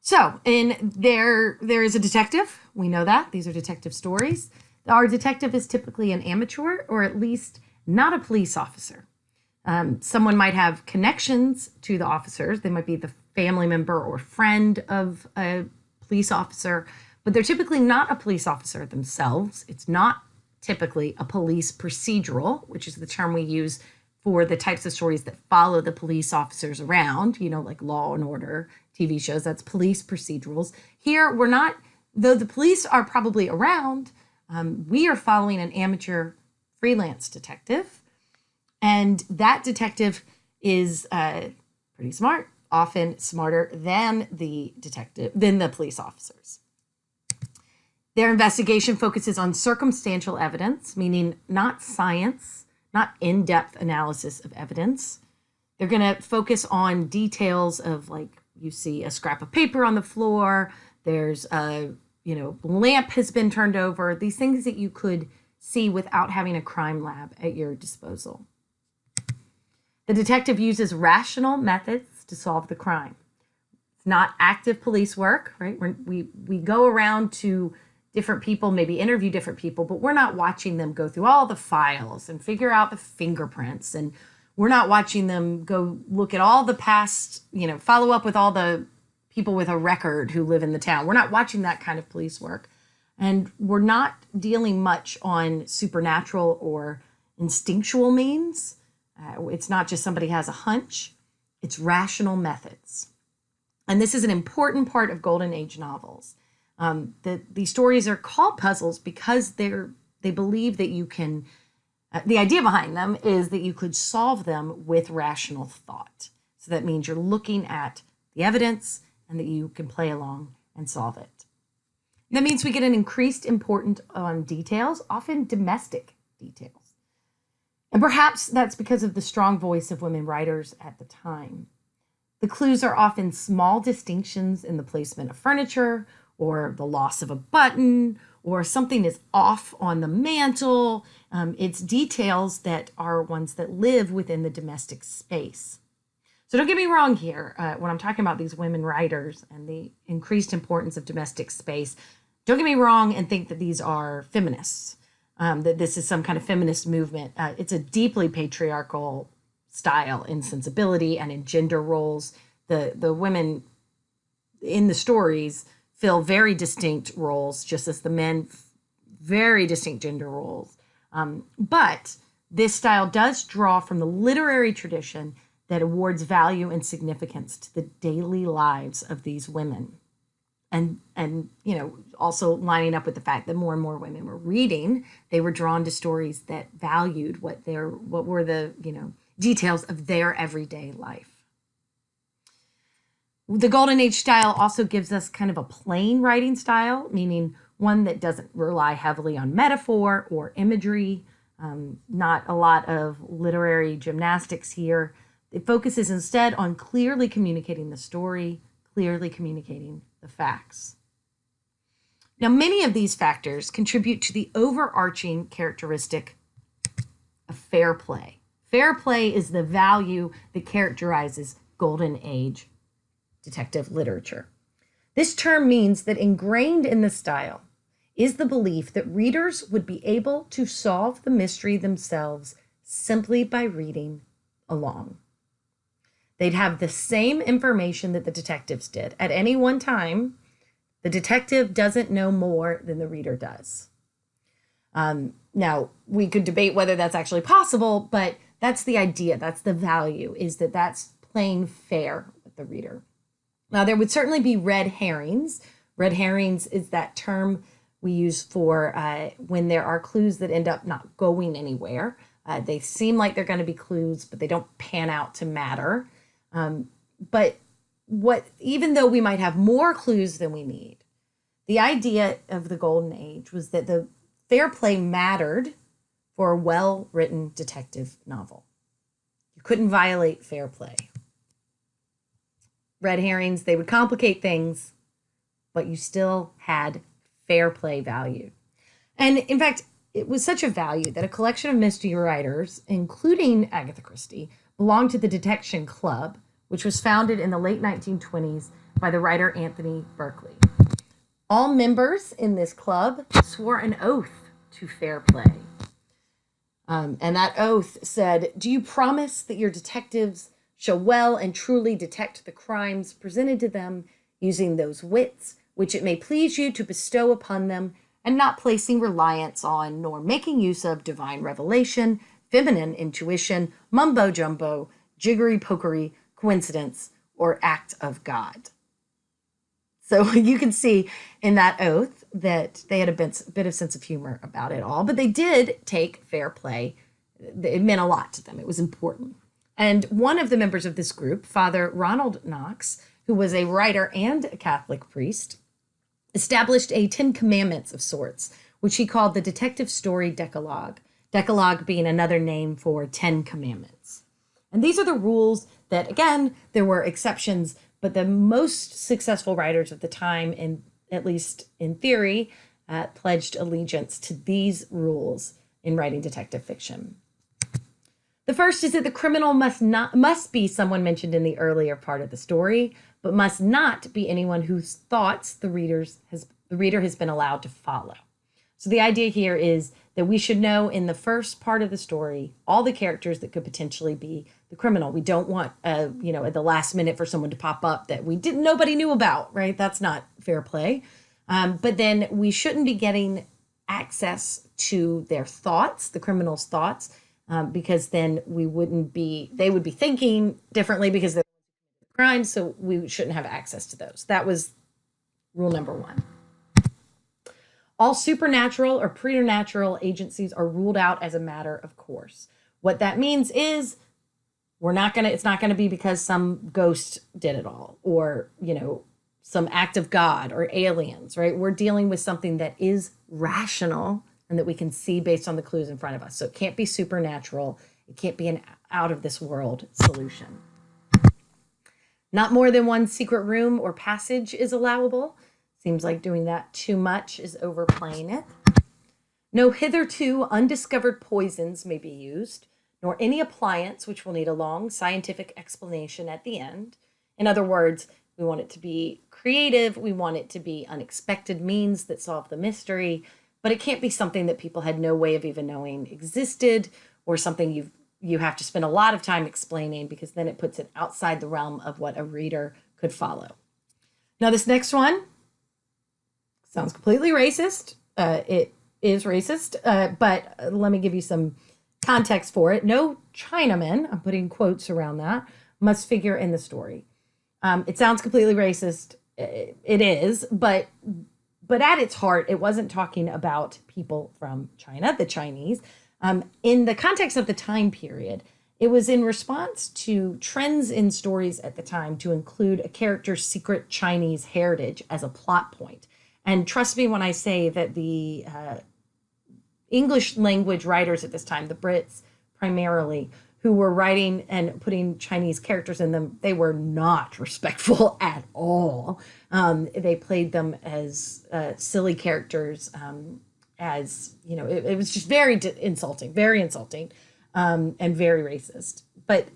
So, there is a detective. We know that. These are detective stories. Our detective is typically an amateur or at least not a police officer. Someone might have connections to the officers. They might be the family member or friend of a police officer, but they're typically not a police officer themselves. It's not typically a police procedural, which is the term we use for the types of stories that follow the police officers around, like Law and Order TV shows. That's police procedurals. Here, we're not, though the police are probably around, we are following an amateur freelance detective. And that detective is pretty smart, often smarter than the police officers. Their investigation focuses on circumstantial evidence, meaning not science, not in-depth analysis of evidence. They're going to focus on details of, like, you see a scrap of paper on the floor, there's a, lamp has been turned over, these things that you could see without having a crime lab at your disposal. The detective uses rational methods to solve the crime. It's not active police work, right? We go around to different people, maybe interview different people, but we're not watching them go through all the files and figure out the fingerprints. And we're not watching them go look at all the past, follow up with all the people with a record who live in the town. We're not watching that kind of police work. And we're not dealing much on supernatural or instinctual means. It's not just somebody has a hunch. It's rational methods. And this is an important part of Golden Age novels. These stories are called puzzles because they believe that you can, the idea behind them is that you could solve them with rational thought. So that means you're looking at the evidence and that you can play along and solve it. That means we get an increased importance on details, often domestic details. And perhaps that's because of the strong voice of women writers at the time. The clues are often small distinctions in the placement of furniture, or the loss of a button, or something is off on the mantle. It's details that are ones that live within the domestic space. So don't get me wrong here. When I'm talking about these women writers and the increased importance of domestic space, don't get me wrong and think that these are feminists, that this is some kind of feminist movement. It's a deeply patriarchal style in sensibility and in gender roles. The women in the stories fill very distinct roles, just as the men, very distinct gender roles. But this style does draw from the literary tradition that awards value and significance to the daily lives of these women. And also lining up with the fact that more and more women were reading, they were drawn to stories that valued what were the, details of their everyday life. The Golden Age style also gives us kind of a plain writing style, meaning one that doesn't rely heavily on metaphor or imagery, not a lot of literary gymnastics here. It focuses instead on clearly communicating the story, clearly communicating the facts. Now, many of these factors contribute to the overarching characteristic of fair play. Fair play is the value that characterizes Golden Age detective literature. This term means that ingrained in the style is the belief that readers would be able to solve the mystery themselves simply by reading along. They'd have the same information that the detectives did. At any one time, the detective doesn't know more than the reader does. Now, we could debate whether that's actually possible, but that's the idea. That's the value, is that that's playing fair with the reader. Now, there would certainly be red herrings. Red herrings is that term we use for when there are clues that end up not going anywhere. They seem like they're going to be clues, but they don't pan out to matter. But even though we might have more clues than we need, the idea of the Golden Age was that the fair play mattered for a well-written detective novel. You couldn't violate fair play. Red herrings, they would complicate things, but you still had fair play value. And in fact, it was such a value that a collection of mystery writers, including Agatha Christie, belonged to the Detection Club, which was founded in the late 1920s by the writer Anthony Berkeley. All members in this club swore an oath to fair play. And that oath said, "Do you promise that your detectives shall well and truly detect the crimes presented to them using those wits which it may please you to bestow upon them, and not placing reliance on nor making use of divine revelation, feminine intuition, mumbo jumbo, jiggery pokery, coincidence, or act of God?" So you can see in that oath that they had a bit of sense of humor about it all, but they did take fair play. It meant a lot to them. It was important. And one of the members of this group, Father Ronald Knox, who was a writer and a Catholic priest, established a 10 Commandments of sorts, which he called the Detective Story Decalogue. Decalogue being another name for 10 Commandments. And these are the rules that, again, there were exceptions, but the most successful writers of the time, in, at least in theory, pledged allegiance to these rules in writing detective fiction. The first is that the criminal must be someone mentioned in the earlier part of the story, but must not be anyone whose thoughts the reader has been allowed to follow. So the idea here is that we should know in the first part of the story all the characters that could potentially be the criminal. We don't want, at the last minute for someone to pop up that nobody knew about, right? That's not fair play. But then we shouldn't be getting access to their thoughts, the criminal's thoughts, because then they would be thinking differently because they're crimes, so we shouldn't have access to those. That was rule number 1. All supernatural or preternatural agencies are ruled out as a matter of course. What that means is it's not gonna be because some ghost did it all, or, some act of God or aliens, right? We're dealing with something that is rational and that we can see based on the clues in front of us. So it can't be supernatural. It can't be an out of this world solution. Not more than one secret room or passage is allowable. Seems like doing that too much is overplaying it. No hitherto undiscovered poisons may be used, nor any appliance which will need a long scientific explanation at the end. In other words, we want it to be creative. We want it to be unexpected means that solve the mystery, but it can't be something that people had no way of even knowing existed, or something you have to spend a lot of time explaining, because then it puts it outside the realm of what a reader could follow. Now, this next one sounds completely racist. It is racist, but let me give you some context for it. No Chinaman, I'm putting quotes around that, must figure in the story. It sounds completely racist. It is, but at its heart, it wasn't talking about people from China, the Chinese. In the context of the time period, it was in response to trends in stories at the time to include a character's secret Chinese heritage as a plot point. And trust me when I say that the English language writers at this time, the Brits primarily, who were writing and putting Chinese characters in them, they were not respectful at all. They played them as silly characters, it was just very insulting, and very racist. But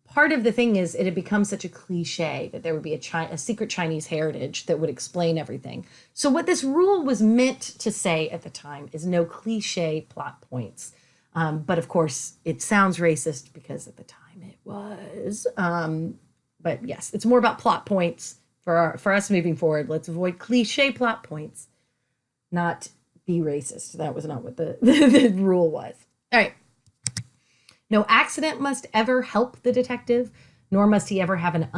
part of the thing is it had become such a cliche that there would be a secret Chinese heritage that would explain everything. So what this rule was meant to say at the time is no cliche plot points. But of course, it sounds racist because at the time it was. But yes, it's more about plot points for us moving forward. Let's avoid cliche plot points, not be racist. That was not what the rule was. All right. No accident must ever help the detective, nor must he ever have an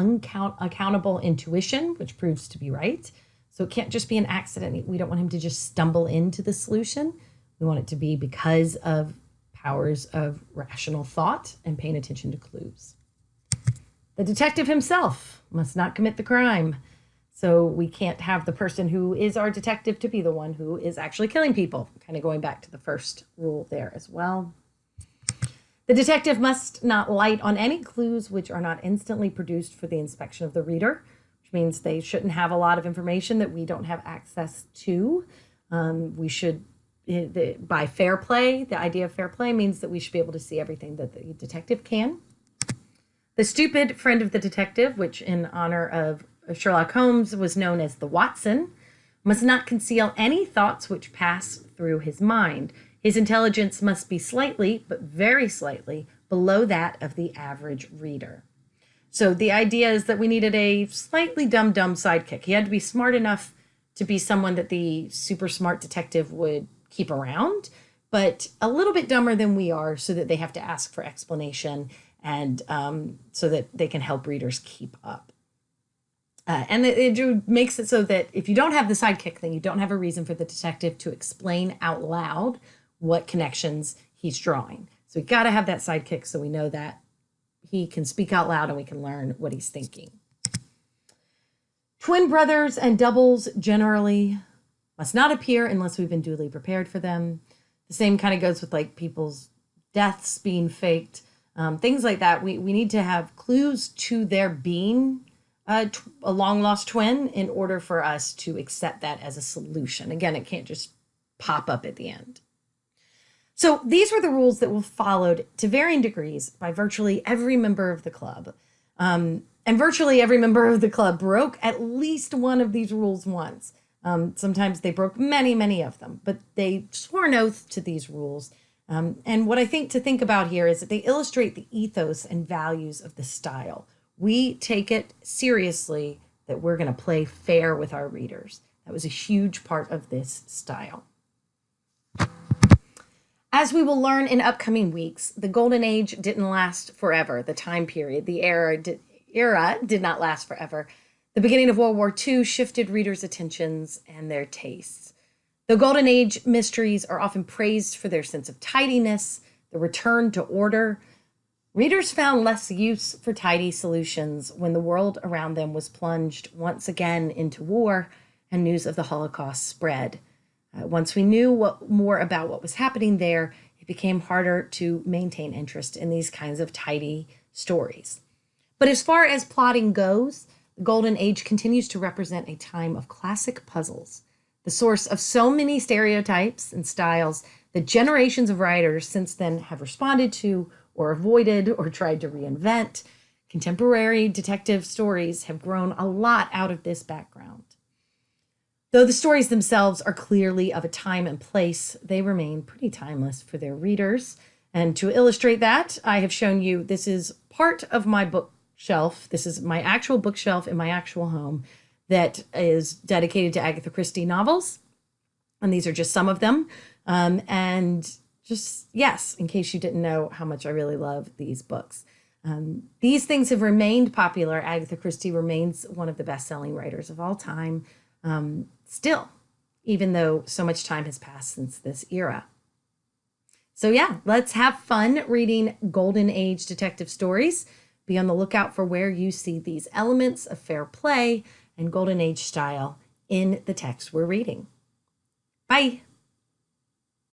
accountable intuition, which proves to be right. So it can't just be an accident. We don't want him to just stumble into the solution. We want it to be because of powers of rational thought and paying attention to clues. The detective himself must not commit the crime. So we can't have the person who is our detective to be the one who is actually killing people. Kind of going back to the first rule there as well. The detective must not light on any clues which are not instantly produced for the inspection of the reader, which means they shouldn't have a lot of information that we don't have access to. We should, by fair play, the idea of fair play means that we should be able to see everything that the detective can. The stupid friend of the detective, which in honor of Sherlock Holmes was known as the Watson, must not conceal any thoughts which pass through his mind. His intelligence must be slightly, but very slightly, below that of the average reader. So the idea is that we needed a slightly dumb sidekick. He had to be smart enough to be someone that the super smart detective would keep around, but a little bit dumber than we are so that they have to ask for explanation and so that they can help readers keep up. And it makes it so that if you don't have the sidekick, then you don't have a reason for the detective to explain out loud what connections he's drawing. So we got to have that sidekick so we know that he can speak out loud and we can learn what he's thinking. Twin brothers and doubles generally must not appear unless we've been duly prepared for them. The same kind of goes with like people's deaths being faked, things like that. We need to have clues to their being a long lost twin in order for us to accept that as a solution. Again, it can't just pop up at the end. So these were the rules that were followed to varying degrees by virtually every member of the club. And virtually every member of the club broke at least one of these rules once. Sometimes they broke many of them, but they swore an oath to these rules. And what I think to think about here is that they illustrate the ethos and values of the style. We take it seriously that we're going to play fair with our readers. That was a huge part of this style. As we will learn in upcoming weeks, the Golden Age didn't last forever. The time period, the era did not last forever. The beginning of World War II shifted readers' attentions and their tastes. The Golden Age mysteries are often praised for their sense of tidiness, the return to order. Readers found less use for tidy solutions when the world around them was plunged once again into war and news of the Holocaust spread. Once we knew more about what was happening there, it became harder to maintain interest in these kinds of tidy stories. But as far as plotting goes, the Golden Age continues to represent a time of classic puzzles, the source of so many stereotypes and styles that generations of writers since then have responded to or avoided or tried to reinvent. Contemporary detective stories have grown a lot out of this background. Though the stories themselves are clearly of a time and place, they remain pretty timeless for their readers. And to illustrate that, I have shown you, this is part of my bookshelf. This is my actual bookshelf in my actual home that is dedicated to Agatha Christie novels. And these are just some of them. And just, yes, in case you didn't know how much I really love these books. These things have remained popular. Agatha Christie remains one of the best-selling writers of all time. Still, even though so much time has passed since this era. So yeah, let's have fun reading Golden Age detective stories. Be on the lookout for where you see these elements of fair play and Golden Age style in the text we're reading. Bye.